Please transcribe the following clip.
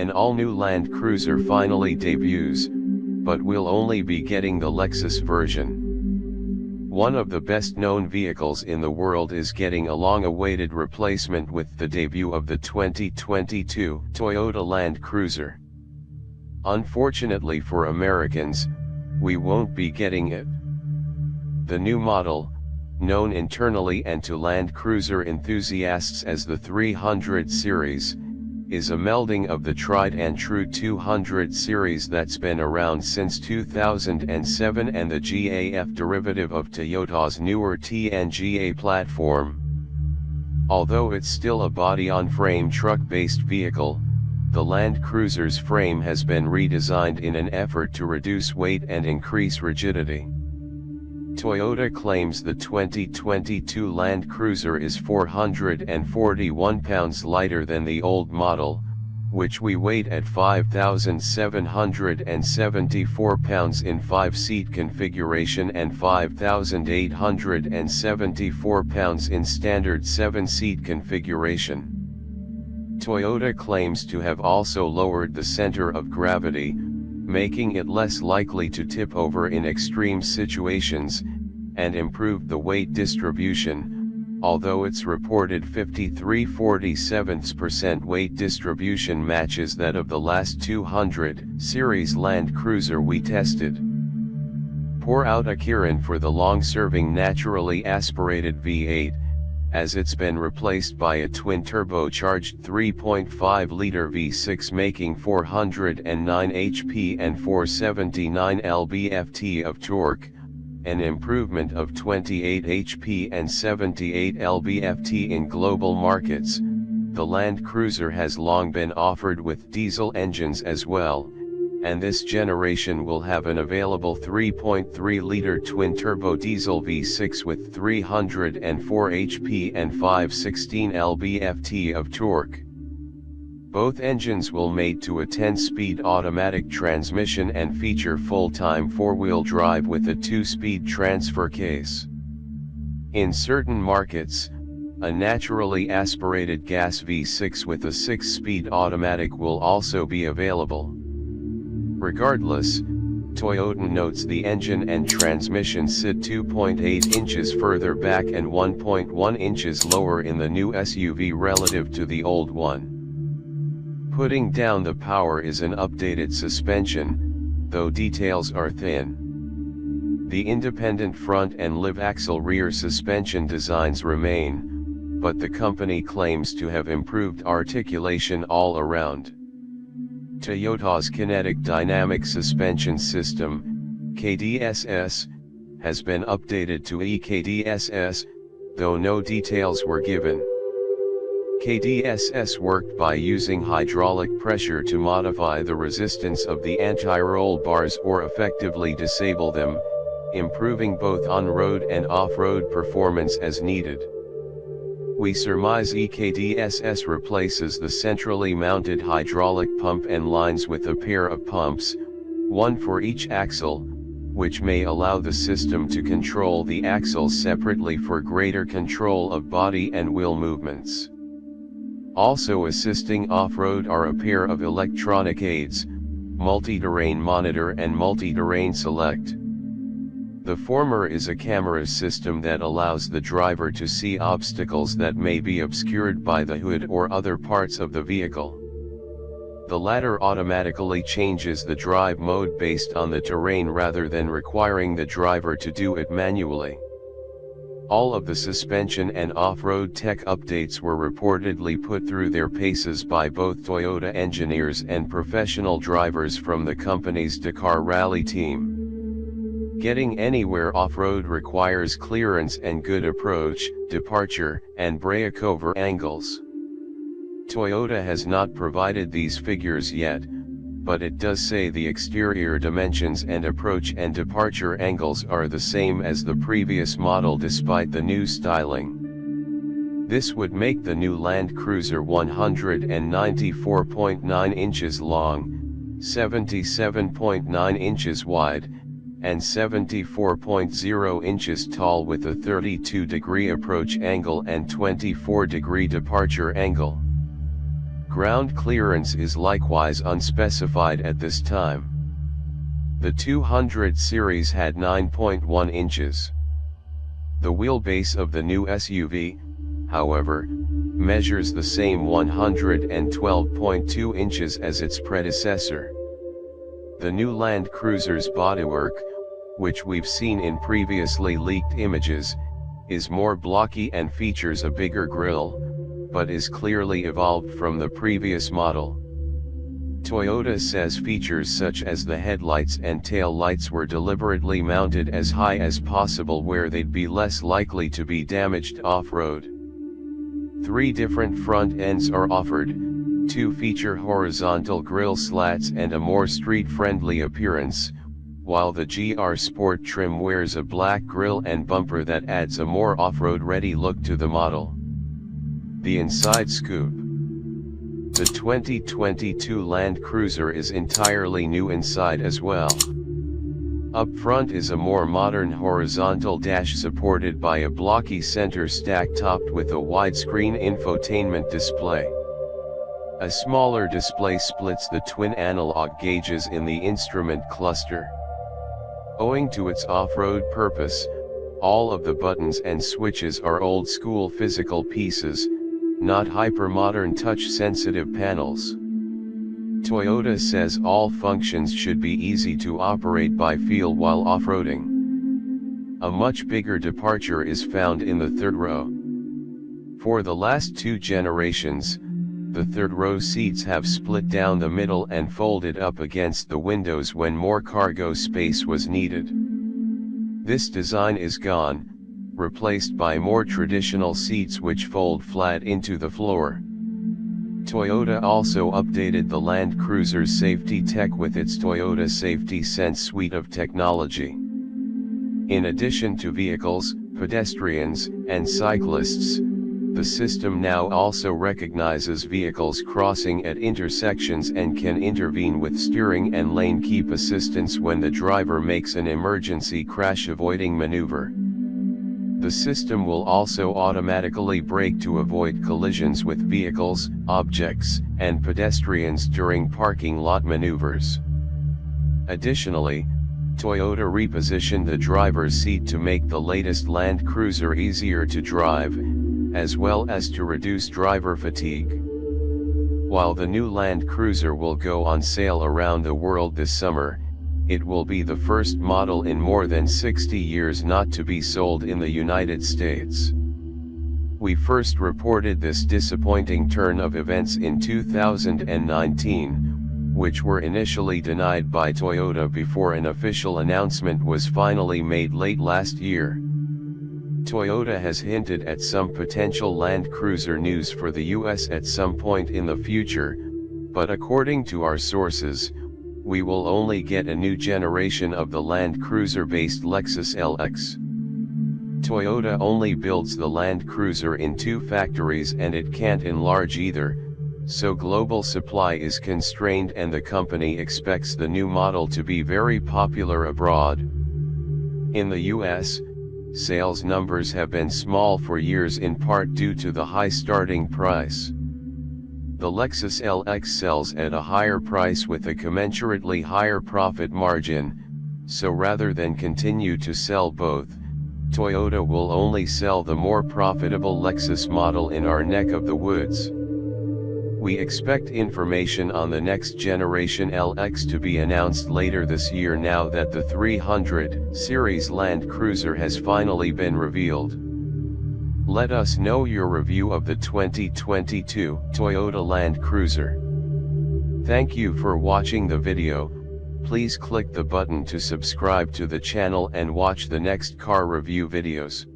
An all-new Land Cruiser finally debuts, but we'll only be getting the Lexus version. One of the best-known vehicles in the world is getting a long-awaited replacement with the debut of the 2022 Toyota Land Cruiser. Unfortunately for Americans, we won't be getting it. The new model, known internally and to Land Cruiser enthusiasts as the 300 series, is a melding of the tried and true 200 series that's been around since 2007 and the GAF derivative of Toyota's newer TNGA platform. Although it's still a body-on-frame truck-based vehicle, the Land Cruiser's frame has been redesigned in an effort to reduce weight and increase rigidity. Toyota claims the 2022 Land Cruiser is 441 pounds lighter than the old model, which we weight at 5,774 pounds in 5-seat configuration and 5,874 pounds in standard 7-seat configuration. Toyota claims to have also lowered the center of gravity, making it less likely to tip over in extreme situations, and improved the weight distribution, although its reported 53/47% weight distribution matches that of the last 200 series Land Cruiser we tested. Pour out a Kirin for the long-serving naturally aspirated V8, as it's been replaced by a twin-turbocharged 3.5-liter V6 making 409 HP and 479 lb-ft of torque, an improvement of 28 HP and 78 lb-ft in global markets. The Land Cruiser has long been offered with diesel engines as well, and this generation will have an available 3.3-liter twin-turbo diesel V6 with 304 HP and 516 lb-ft of torque. Both engines will mate to a 10-speed automatic transmission and feature full-time 4-wheel drive with a 2-speed transfer case. In certain markets, a naturally aspirated gas V6 with a 6-speed automatic will also be available. Regardless, Toyota notes the engine and transmission sit 2.8 inches further back and 1.1 inches lower in the new SUV relative to the old one. Putting down the power is an updated suspension, though details are thin. The independent front and live-axle rear suspension designs remain, but the company claims to have improved articulation all around. Toyota's Kinetic Dynamic Suspension System, KDSS, has been updated to EKDSS, though no details were given. KDSS worked by using hydraulic pressure to modify the resistance of the anti-roll bars or effectively disable them, improving both on-road and off-road performance as needed. We surmise EKDSS replaces the centrally mounted hydraulic pump and lines with a pair of pumps, one for each axle, which may allow the system to control the axles separately for greater control of body and wheel movements. Also assisting off-road are a pair of electronic aids, Multi-Terrain Monitor and Multi-Terrain Select. The former is a camera system that allows the driver to see obstacles that may be obscured by the hood or other parts of the vehicle. The latter automatically changes the drive mode based on the terrain rather than requiring the driver to do it manually. All of the suspension and off-road tech updates were reportedly put through their paces by both Toyota engineers and professional drivers from the company's Dakar Rally team. Getting anywhere off-road requires clearance and good approach, departure, and breakover angles. Toyota has not provided these figures yet, but it does say the exterior dimensions and approach and departure angles are the same as the previous model despite the new styling. This would make the new Land Cruiser 194.9 inches long, 77.9 inches wide, and 74.0 inches tall with a 32-degree approach angle and 24-degree departure angle. Ground clearance is likewise unspecified at this time. The 200 series had 9.1 inches. The wheelbase of the new SUV, however, measures the same 112.2 inches as its predecessor. The new Land Cruiser's bodywork, which we've seen in previously leaked images, is more blocky and features a bigger grille, but is clearly evolved from the previous model. Toyota says features such as the headlights and tail lights were deliberately mounted as high as possible where they'd be less likely to be damaged off-road. 3 different front ends are offered, 2 feature horizontal grille slats and a more street-friendly appearance, while the GR Sport trim wears a black grille and bumper that adds a more off-road ready look to the model. The inside scoop. The 2022 Land Cruiser is entirely new inside as well. Up front is a more modern horizontal dash supported by a blocky center stack topped with a widescreen infotainment display. A smaller display splits the twin analog gauges in the instrument cluster. Owing to its off-road purpose, all of the buttons and switches are old-school physical pieces, not hyper-modern touch-sensitive panels. Toyota says all functions should be easy to operate by feel while off-roading. A much bigger departure is found in the third row. For the last 2 generations, the third row seats have split down the middle and folded up against the windows when more cargo space was needed. This design is gone, replaced by more traditional seats which fold flat into the floor. Toyota also updated the Land Cruiser's safety tech with its Toyota Safety Sense suite of technology. In addition to vehicles, pedestrians, and cyclists, the system now also recognizes vehicles crossing at intersections and can intervene with steering and lane keep assistance when the driver makes an emergency crash-avoiding maneuver. The system will also automatically brake to avoid collisions with vehicles, objects, and pedestrians during parking lot maneuvers. Additionally, Toyota repositioned the driver's seat to make the latest Land Cruiser easier to drive, as well as to reduce driver fatigue. While the new Land Cruiser will go on sale around the world this summer, it will be the first model in more than 60 years not to be sold in the United States. We first reported this disappointing turn of events in 2019, which were initially denied by Toyota before an official announcement was finally made late last year. Toyota has hinted at some potential Land Cruiser news for the US at some point in the future, but according to our sources, we will only get a new generation of the Land Cruiser-based Lexus LX. Toyota only builds the Land Cruiser in 2 factories and it can't enlarge either, so global supply is constrained and the company expects the new model to be very popular abroad. In the US, sales numbers have been small for years in part due to the high starting price. The Lexus LX sells at a higher price with a commensurately higher profit margin, so rather than continue to sell both, Toyota will only sell the more profitable Lexus model in our neck of the woods. We expect information on the next generation LX to be announced later this year now that the 300 series Land Cruiser has finally been revealed. Let us know your review of the 2022 Toyota Land Cruiser. Thank you for watching the video. Please click the button to subscribe to the channel and watch the next car review videos.